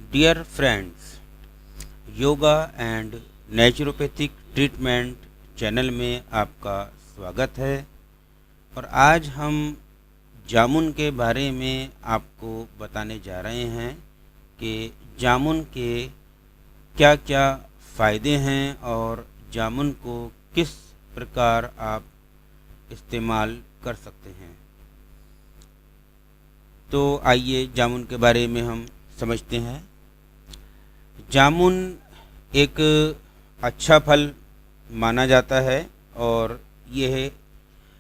Dear friends, yoga and naturopathic treatment channel में आपका स्वागत है। और आज हम जामुन के बारे में आपको बताने जा रहे हैं कि जामुन के क्या क्या फ़ायदे हैं और जामुन को किस प्रकार आप इस्तेमाल कर सकते हैं। तो आइए जामुन के बारे में हम समझते हैं। जामुन एक अच्छा फल माना जाता है और यह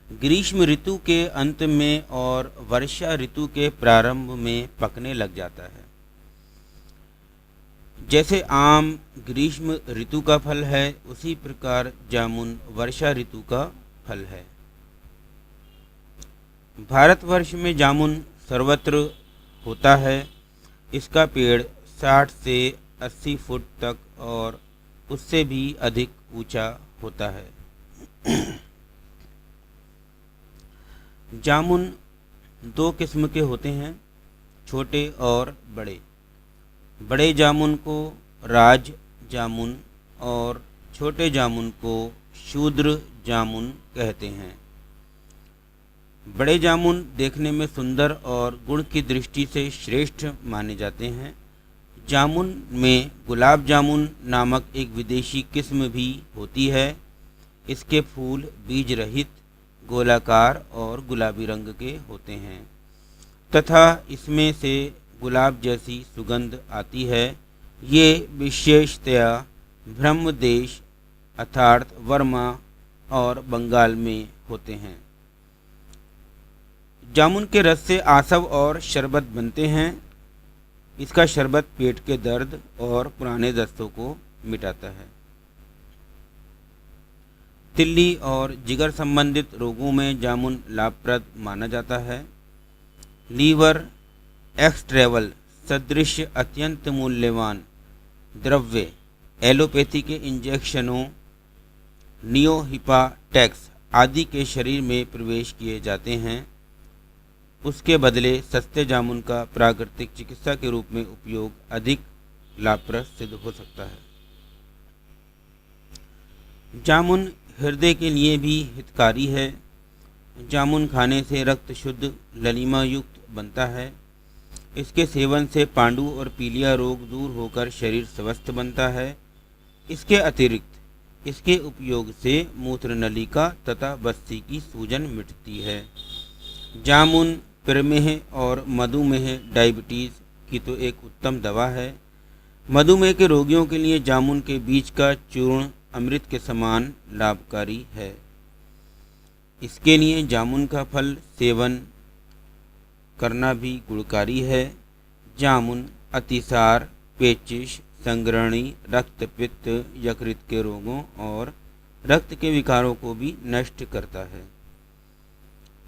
ग्रीष्म ऋतु के अंत में और वर्षा ऋतु के प्रारंभ में पकने लग जाता है। जैसे आम ग्रीष्म ऋतु का फल है, उसी प्रकार जामुन वर्षा ऋतु का फल है। भारतवर्ष में जामुन सर्वत्र होता है। इसका पेड़ 60 से 80 फुट तक और उससे भी अधिक ऊंचा होता है। जामुन दो किस्म के होते हैं, छोटे और बड़े। बड़े जामुन को राज जामुन और छोटे जामुन को शूद्र जामुन कहते हैं। बड़े जामुन देखने में सुंदर और गुण की दृष्टि से श्रेष्ठ माने जाते हैं। जामुन में गुलाब जामुन नामक एक विदेशी किस्म भी होती है। इसके फूल बीज रहित, गोलाकार और गुलाबी रंग के होते हैं तथा इसमें से गुलाब जैसी सुगंध आती है। ये विशेषतया ब्रह्मदेश अर्थात वर्मा और बंगाल में होते हैं। जामुन के रस से आसव और शरबत बनते हैं। इसका शरबत पेट के दर्द और पुराने दस्तों को मिटाता है। तिल्ली और जिगर संबंधित रोगों में जामुन लाभप्रद माना जाता है। लीवर एक्सट्रेवल सदृश अत्यंत मूल्यवान द्रव्य एलोपैथी के इंजेक्शनों नियोहिपाटैक्स आदि के शरीर में प्रवेश किए जाते हैं। उसके बदले सस्ते जामुन का प्राकृतिक चिकित्सा के रूप में उपयोग अधिक लाभप्रद सिद्ध हो सकता है। जामुन हृदय के लिए भी हितकारी है। जामुन खाने से रक्त शुद्ध ललिमा युक्त बनता है। इसके सेवन से पांडु और पीलिया रोग दूर होकर शरीर स्वस्थ बनता है। इसके अतिरिक्त इसके उपयोग से मूत्र नलिका तथा बस्ती की सूजन मिटती है। जामुन प्रमेह और मधुमेह डायबिटीज़ की तो एक उत्तम दवा है। मधुमेह के रोगियों के लिए जामुन के बीज का चूर्ण अमृत के समान लाभकारी है। इसके लिए जामुन का फल सेवन करना भी गुणकारी है। जामुन अतिसार, पेचिश, संग्रहणी, रक्तपित्त, यकृत के रोगों और रक्त के विकारों को भी नष्ट करता है।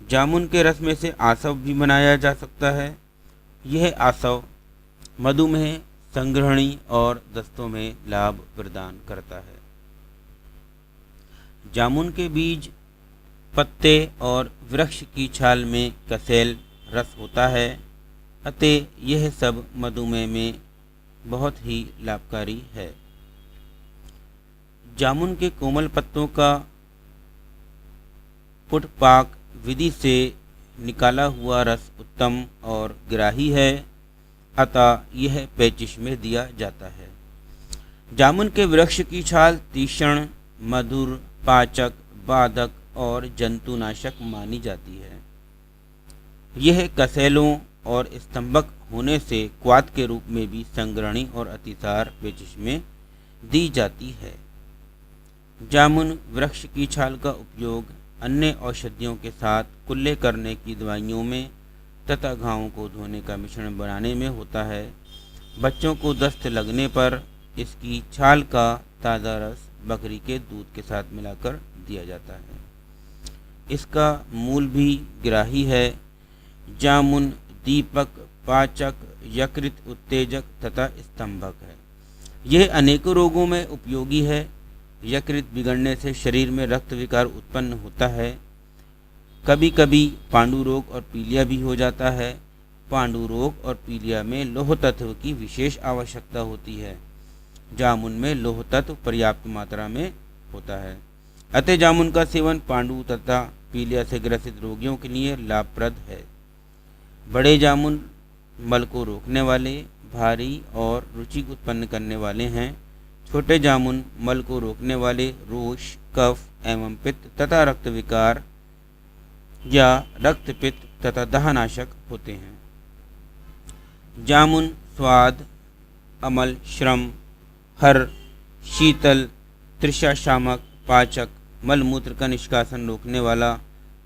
जामुन के रस में से आसव भी बनाया जा सकता है। यह आसव मधुमेह, संग्रहणी और दस्तों में लाभ प्रदान करता है। जामुन के बीज, पत्ते और वृक्ष की छाल में कसेल रस होता है। अतः यह सब मधुमेह में बहुत ही लाभकारी है। जामुन के कोमल पत्तों का पुटपाक विधि से निकाला हुआ रस उत्तम और ग्राही है। अतः यह पेचिश में दिया जाता है। जामुन के वृक्ष की छाल तीक्ष्ण, मधुर, पाचक, बाधक और जंतुनाशक मानी जाती है। यह कसेलों और स्तंभक होने से क्वाथ के रूप में भी संग्रहणी और अतिसार पेचिश में दी जाती है। जामुन वृक्ष की छाल का उपयोग अन्य औषधियों के साथ कुल्ले करने की दवाइयों में तथा घावों को धोने का मिश्रण बनाने में होता है। बच्चों को दस्त लगने पर इसकी छाल का ताज़ा रस बकरी के दूध के साथ मिलाकर दिया जाता है। इसका मूल भी ग्राही है। जामुन दीपक, पाचक, यकृत उत्तेजक तथा स्तंभक है। यह अनेकों रोगों में उपयोगी है। यकृत बिगड़ने से शरीर में रक्त विकार उत्पन्न होता है। कभी कभी पांडु रोग और पीलिया भी हो जाता है। पांडु रोग और पीलिया में लौह तत्व की विशेष आवश्यकता होती है। जामुन में लौह तत्व पर्याप्त मात्रा में होता है, अतः जामुन का सेवन पांडु तथा पीलिया से ग्रसित रोगियों के लिए लाभप्रद है। बड़े जामुन मल को रोकने वाले, भारी और रुचि उत्पन्न करने वाले हैं। छोटे जामुन मल को रोकने वाले, रोष, कफ एवं पित्त तथा रक्त विकार या रक्त पित्त तथा दाहनाशक होते हैं। जामुन स्वाद, अमल, श्रम, हर, शीतल, तृषा शामक, पाचक, मलमूत्र का निष्कासन रोकने वाला,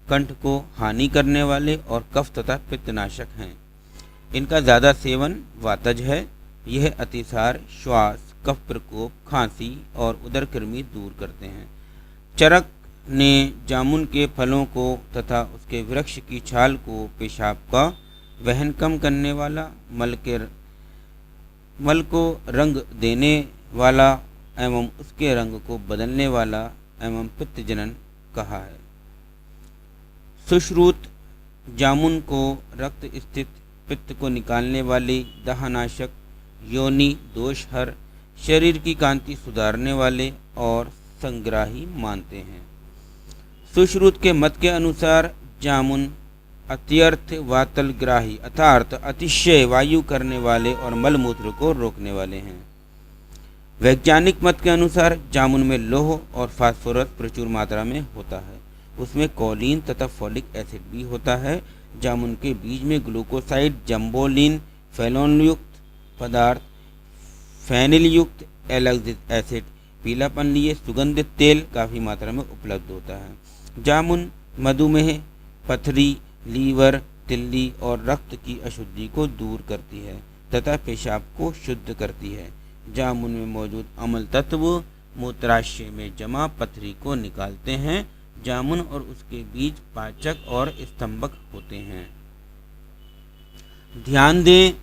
कंठ को हानि करने वाले और कफ तथा पित्तनाशक हैं। इनका ज़्यादा सेवन वातज है। यह अतिसार, श्वास, कफ प्रकोप, खांसी और उदर कृमि दूर करते हैं। चरक ने जामुन के फलों को तथा उसके वृक्ष की छाल को पेशाब का वहन कम करने वाला, मल को रंग देने वाला एवं उसके रंग को बदलने वाला एवं पित्तजनन कहा है। सुश्रुत जामुन को रक्त स्थित पित्त को निकालने वाले, दाहनाशक, योनि दोषहर, शरीर की कांति सुधारने वाले और संग्राही मानते हैं। सुश्रुत के मत के अनुसार जामुन अत्यर्थ वातलग्राही अर्थात अतिशय वायु करने वाले और मलमूत्र को रोकने वाले हैं। वैज्ञानिक मत के अनुसार जामुन में लौह और फास्फोरस प्रचुर मात्रा में होता है। उसमें कॉलिन तथा फोलिक एसिड भी होता है। जामुन के बीज में ग्लूकोसाइड, जम्बोलिन, फेनोल युक्त पदार्थ, फेनिल युक्त एलैक्सिक एसिड, पीलापन लिए सुगंधित तेल काफ़ी मात्रा में उपलब्ध होता है। जामुन मधुमेह, पथरी, लीवर, तिल्ली और रक्त की अशुद्धि को दूर करती है तथा पेशाब को शुद्ध करती है। जामुन में मौजूद अम्ल तत्व मूत्राशय में जमा पथरी को निकालते हैं। जामुन और उसके बीज पाचक और स्तंभक होते हैं। ध्यान दें,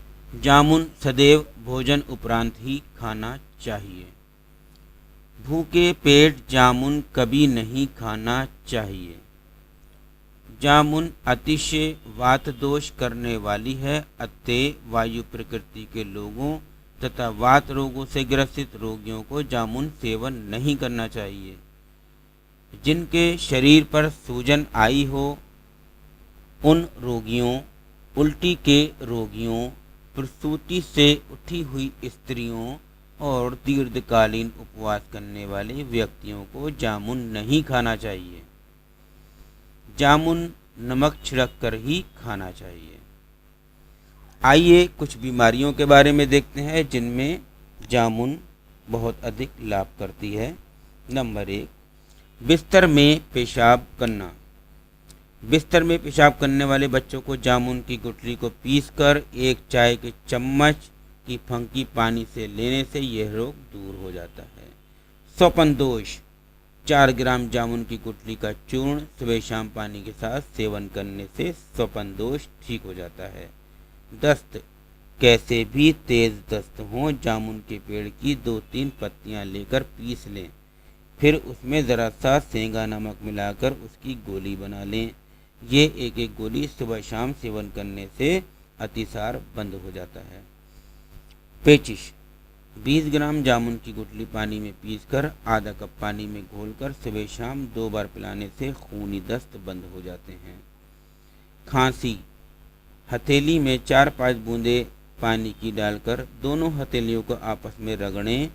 जामुन सदैव भोजन उपरांत ही खाना चाहिए। भूखे पेट जामुन कभी नहीं खाना चाहिए। जामुन अतिशय वात दोष करने वाली है, अतः वायु प्रकृति के लोगों तथा वात रोगों से ग्रसित रोगियों को जामुन सेवन नहीं करना चाहिए। जिनके शरीर पर सूजन आई हो, उन रोगियों, उल्टी के रोगियों, प्रसूति से उठी हुई स्त्रियों और दीर्घकालीन उपवास करने वाले व्यक्तियों को जामुन नहीं खाना चाहिए। जामुन नमक छिड़क कर ही खाना चाहिए। आइए कुछ बीमारियों के बारे में देखते हैं जिनमें जामुन बहुत अधिक लाभ करती है। नंबर 1, बिस्तर में पेशाब करना। बिस्तर में पेशाब करने वाले बच्चों को जामुन की गुठली को पीसकर एक चाय के चम्मच की फंकी पानी से लेने से यह रोग दूर हो जाता है। स्वपन दोष, 4 ग्राम जामुन की गुठली का चूर्ण सुबह शाम पानी के साथ सेवन करने से स्वपन दोष ठीक हो जाता है। दस्त, कैसे भी तेज दस्त हो, जामुन के पेड़ की 2-3 पत्तियां लेकर पीस लें, फिर उसमें ज़रा सा सेंगा नमक मिलाकर उसकी गोली बना लें। ये एक गोली सुबह शाम सेवन करने से अतिसार बंद हो जाता है। पेचिश, 20 ग्राम जामुन की गुठली पानी में पीसकर आधा कप पानी में घोलकर सुबह शाम 2 बार पिलाने से खूनी दस्त बंद हो जाते हैं। खांसी, हथेली में 4-5 बूंदे पानी की डालकर दोनों हथेलियों को आपस में रगड़ें,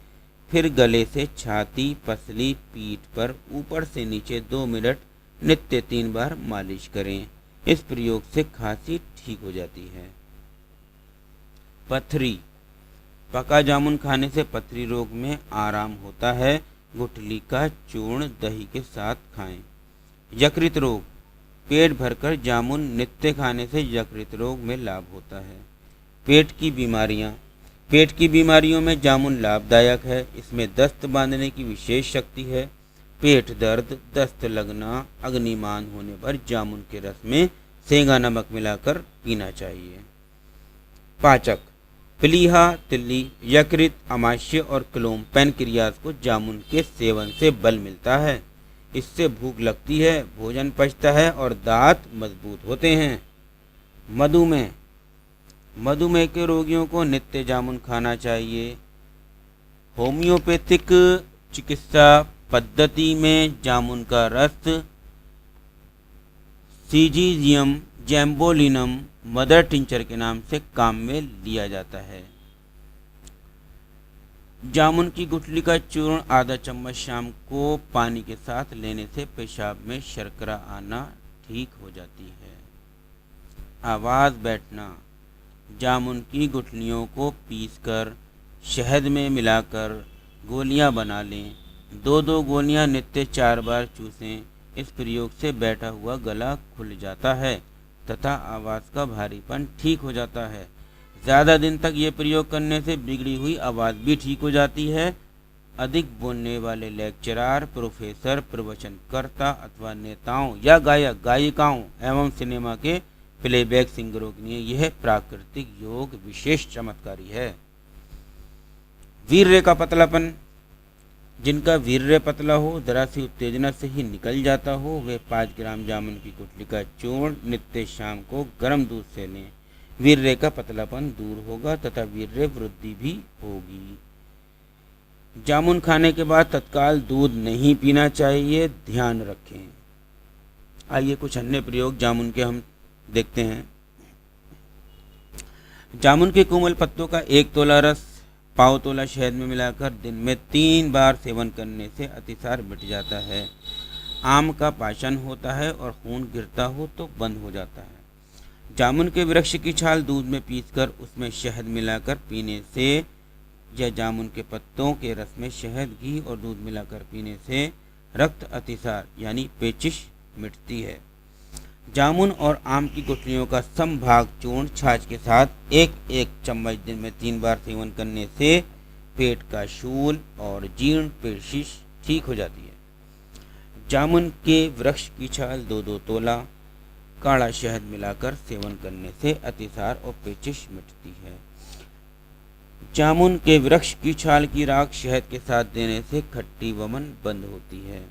फिर गले से छाती, पसली, पीठ पर ऊपर से नीचे 2 मिनट नित्य 3 बार मालिश करें। इस प्रयोग से खांसी ठीक हो जाती है। पथरी, पका जामुन खाने से पथरी रोग में आराम होता है। गुठली का चूर्ण दही के साथ खाएं। यकृत रोग, पेट भरकर जामुन नित्य खाने से यकृत रोग में लाभ होता है। पेट की बीमारियां, पेट की बीमारियों में जामुन लाभदायक है। इसमें दस्त बांधने की विशेष शक्ति है। पेट दर्द, दस्त लगना, अग्निमान होने पर जामुन के रस में सेंगा नमक मिलाकर पीना चाहिए। पाचक, प्लीहा, तिल्ली, यकृत, आमाशय और क्लोम पैनक्रियाज को जामुन के सेवन से बल मिलता है। इससे भूख लगती है, भोजन पचता है और दांत मजबूत होते हैं। मधुमेह, मधुमेह के रोगियों को नित्य जामुन खाना चाहिए। होम्योपैथिक चिकित्सा पद्धति में जामुन का रस सीजीजियम जैम्बोलिनम मदर टिंचर के नाम से काम में लिया जाता है। जामुन की गुठली का चूर्ण आधा चम्मच शाम को पानी के साथ लेने से पेशाब में शर्करा आना ठीक हो जाती है। आवाज़ बैठना। जामुन की गुठलियों को पीसकर शहद में मिलाकर गोलियां बना लें। 2-2 गोलियां नित्य 4 बार चूसें। इस प्रयोग से बैठा हुआ गला खुल जाता है तथा आवाज़ का भारीपन ठीक हो जाता है। ज़्यादा दिन तक ये प्रयोग करने से बिगड़ी हुई आवाज़ भी ठीक हो जाती है। अधिक बोलने वाले लेक्चरार, प्रोफेसर, प्रवचनकर्ता अथवा नेताओं या गायक गायिकाओं एवं सिनेमा के प्लेबैक सिंगरों के लिए यह प्राकृतिक योग विशेष चमत्कारी है। वीर्य का पतलापन। जिनका वीर्य पतला हो, जरा सी उत्तेजना से ही निकल जाता हो, वे 5 ग्राम जामुन की गुठली का चूर्ण नित्य शाम को गर्म दूध से लें। वीर्य का पतलापन दूर होगा तथा वीर्य वृद्धि भी होगी। जामुन खाने के बाद तत्काल दूध नहीं पीना चाहिए, ध्यान रखें। आइए कुछ अन्य प्रयोग जामुन के हम देखते हैं। जामुन के कोमल पत्तों का 1 तोला रस पाव तोला शहद में मिलाकर दिन में 3 बार सेवन करने से अतिसार मिट जाता है। आम का पाचन होता है और खून गिरता हो तो बंद हो जाता है। जामुन के वृक्ष की छाल दूध में पीसकर उसमें शहद मिलाकर पीने से या जामुन के पत्तों के रस में शहद, घी और दूध मिलाकर पीने से रक्त अतिसार यानी पेचिश मिटती है। जामुन और आम की गुठलियों का समभाग चूर्ण छाछ के साथ 1-1 चम्मच दिन में 3 बार सेवन करने से पेट का शूल और जीर्ण पेशिश ठीक हो जाती है। जामुन के वृक्ष की छाल 2-2 तोला काढ़ा शहद मिलाकर सेवन करने से अतिसार और पेचिश मिटती है। जामुन के वृक्ष की छाल की राख शहद के साथ देने से खट्टी वमन बंद होती है।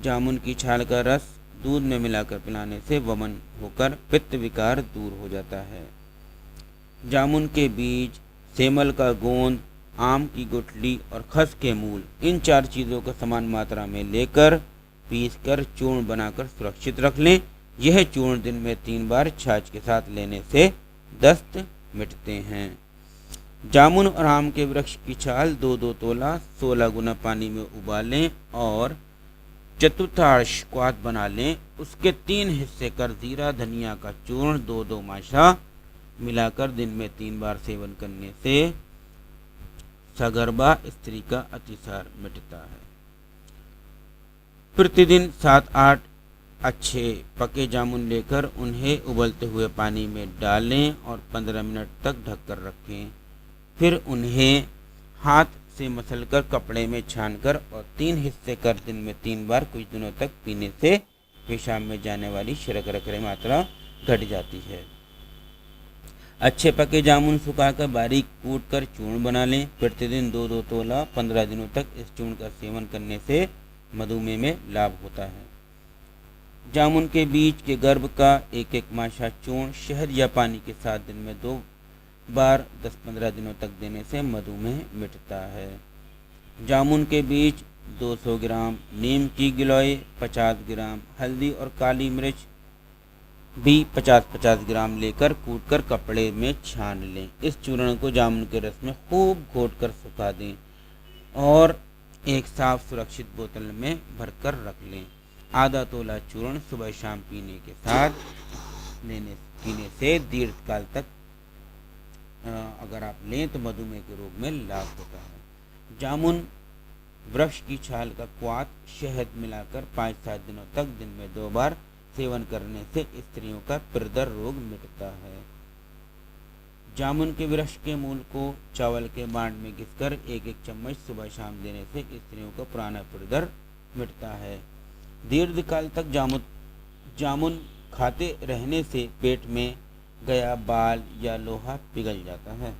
जामुन की छाल का रस दूध में मिलाकर पिलाने से वमन होकर पित्त विकार दूर हो जाता है। जामुन के बीज, सेमल का गोंद, आम की गुठली और खस के मूल, इन 4 चीज़ों को समान मात्रा में लेकर पीसकर चूर्ण बनाकर सुरक्षित रख लें। यह चूर्ण दिन में 3 बार छाछ के साथ लेने से दस्त मिटते हैं। जामुन और आम के वृक्ष की छाल 2-2 तोला 16 गुना पानी में उबालें और चतुर्थांश क्वाथ बना लें। उसके 3 हिस्से कर जीरा धनिया का चूर्ण 2-2 माशा मिलाकर दिन में 3 बार सेवन करने से सगर्भा स्त्री का अतिसार मिटता है। प्रतिदिन 7-8 अच्छे पके जामुन लेकर उन्हें उबलते हुए पानी में डालें और 15 मिनट तक ढककर रखें। फिर उन्हें हाथ से मसलकर कपड़े में छानकर और 3 हिस्से कर दिन में 3 बार कुछ दिनों तक पीने से पेशाब में जाने वाली शर्करा की मात्रा घट जाती है। अच्छे पके जामुन सुखाकर बारीक कूट कर चूर्ण बना लें। प्रतिदिन 2-2 तोला 15 दिनों तक इस चूर्ण का सेवन करने से मधुमेह में लाभ होता है। जामुन के बीज के गर्भ का 1-1 माशा चूर्ण शहद या पानी के साथ दिन में 2 बार 10-15 दिनों तक देने से मधुमेह मिटता है। जामुन के बीज 200 ग्राम, नीम की गिलोय 50 ग्राम, हल्दी और काली मिर्च भी 50-50 ग्राम लेकर कूटकर कपड़े में छान लें। इस चूर्ण को जामुन के रस में खूब घोटकर सुखा दें और एक साफ सुरक्षित बोतल में भरकर रख लें। आधा तोला चूर्ण सुबह शाम पीने से दीर्घकाल तक अगर आप लें तो मधुमेह के रोग में लाभ होता है। जामुन वृक्ष की छाल का क्वाथ शहद मिलाकर 5-7 दिनों तक दिन में 2 बार सेवन करने से स्त्रियों का पिरदर रोग मिटता है। जामुन के वृक्ष के मूल को चावल के बांड में घिसकर 1-1 चम्मच सुबह शाम देने से स्त्रियों का पुराना पिरदर मिटता है। दीर्घकाल तक जामुन खाते रहने से पेट में गया बाल या लोहा पिघल जाता है।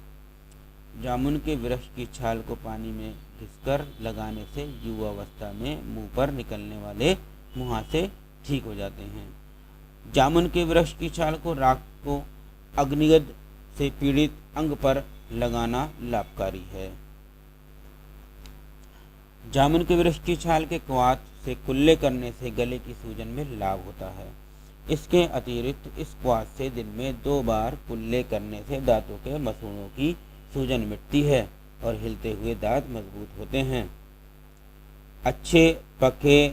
जामुन के वृक्ष की छाल को पानी में घिसकर लगाने से युवावस्था में मुंह पर निकलने वाले मुहासे ठीक हो जाते हैं। जामुन के वृक्ष की छाल को राख को अग्निगत से पीड़ित अंग पर लगाना लाभकारी है। जामुन के वृक्ष की छाल के क्वाथ से कुल्ले करने से गले की सूजन में लाभ होता है। इसके अतिरिक्त इस क्वाथ से दिन में 2 बार कुल्ले करने से दांतों के मसूड़ों की सूजन मिटती है और हिलते हुए दांत मजबूत होते हैं। अच्छे पके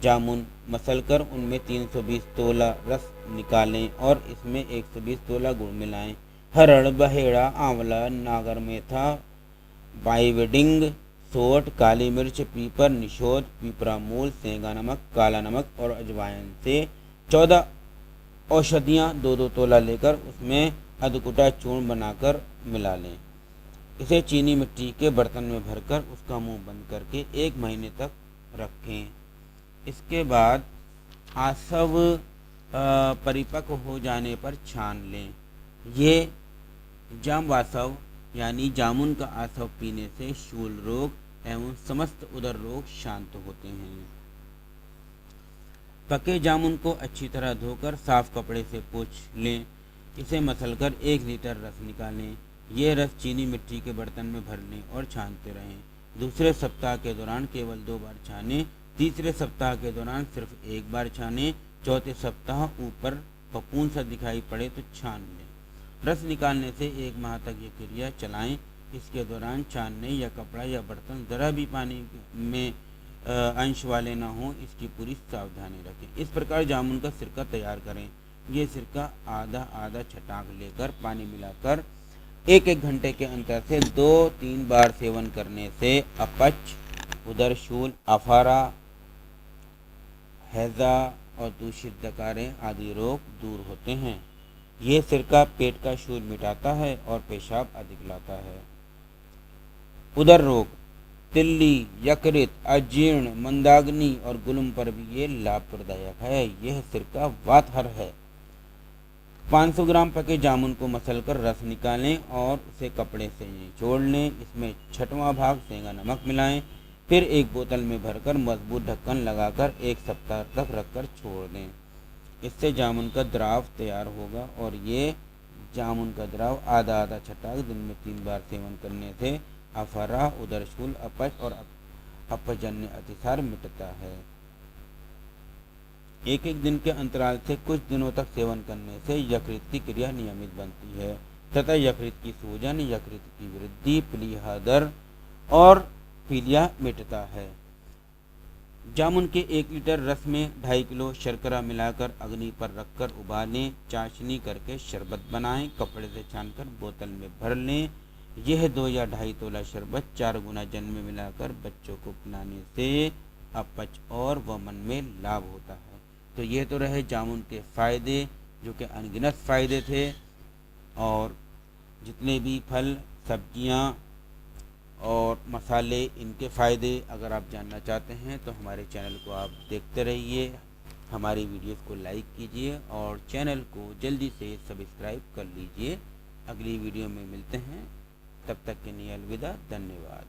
जामुन मसलकर उनमें 320 तोला रस निकालें और इसमें 120 तोला गुड़ मिलाएं। हरड़, बहेड़ा, आंवला, नागरमेथा, बाईवेडिंग, सोंठ, काली मिर्च, पीपर, निशोद, पीपरामूल, सेंगा नमक, काला नमक और अजवाइन से 14 औषधियाँ 2-2 तोला लेकर उसमें अधकुटा चूर्ण बनाकर मिला लें। इसे चीनी मिट्टी के बर्तन में भरकर उसका मुंह बंद करके 1 महीने तक रखें। इसके बाद आसव परिपक्व हो जाने पर छान लें। ये जामवासव यानी जामुन का आसव पीने से शूल रोग एवं समस्त उदर रोग शांत होते हैं। पके जामुन को अच्छी तरह धोकर साफ कपड़े से पोंछ लें। इसे मसलकर 1 लीटर रस निकालें। ये रस चीनी मिट्टी के बर्तन में भर लें और छानते रहें। दूसरे सप्ताह के दौरान केवल 2 बार छानें। तीसरे सप्ताह के दौरान सिर्फ 1 बार छानें। चौथे सप्ताह ऊपर पपून सा दिखाई पड़े तो छान लें। रस निकालने से 1 माह तक ये क्रिया चलाएं। इसके दौरान छानने या कपड़ा या बर्तन जरा भी पानी में अंश वाले ना हो, इसकी पूरी सावधानी रखें। इस प्रकार जामुन का सिरका तैयार करें। ये सिरका आधा छटाक लेकर पानी मिलाकर 1-1 घंटे के अंतर से 2-3 बार सेवन करने से अपच, उदरशूल, अफारा, हैजा और दूषित डकारें आदि रोग दूर होते हैं। ये सिरका पेट का शूल मिटाता है और पेशाब अधिक लाता है। उदर रोग, तिल्ली, यकृत, अजीर्ण, मंदाग्नि और गुलम पर भी ये लाभप्रदायक है। यह सिरका वातहर है। 500 ग्राम पके जामुन को मसलकर रस निकालें और उसे कपड़े से निचोड़ लें। इसमें 6वां भाग सेंगा नमक मिलाएं। फिर 1 बोतल में भरकर मजबूत ढक्कन लगाकर 1 सप्ताह तक रखकर छोड़ दें। इससे जामुन का द्राव तैयार होगा और ये जामुन का द्राव आधा छटाक दिन में 3 बार सेवन करने से अफरा, उदरशूल, अपच और अपजन्य अतिसार मिटता है। 1-1 दिन के अंतराल से कुछ दिनों तक सेवन करने से यकृत की क्रिया नियमित बनती है तथा यकृत की सूजन, यकृत की वृद्धि, प्लीहा दर और पीलिया मिटता है। जामुन के 1 लीटर रस में 2.5 किलो शर्करा मिलाकर अग्नि पर रखकर उबालें। चाशनी करके शरबत बनाएं। कपड़े से छानकर बोतल में भर लें। यह 2 या 2.5 तोला शरबत 4 गुना जल में मिलाकर बच्चों को पिलाने से अपच और वमन में लाभ होता है। तो ये तो रहे जामुन के फ़ायदे, जो कि अनगिनत फ़ायदे थे। और जितने भी फल, सब्जियां और मसाले, इनके फ़ायदे अगर आप जानना चाहते हैं तो हमारे चैनल को आप देखते रहिए। हमारी वीडियोस को लाइक कीजिए और चैनल को जल्दी से सब्सक्राइब कर लीजिए। अगली वीडियो में मिलते हैं, तब तक के लिए अलविदा, धन्यवाद।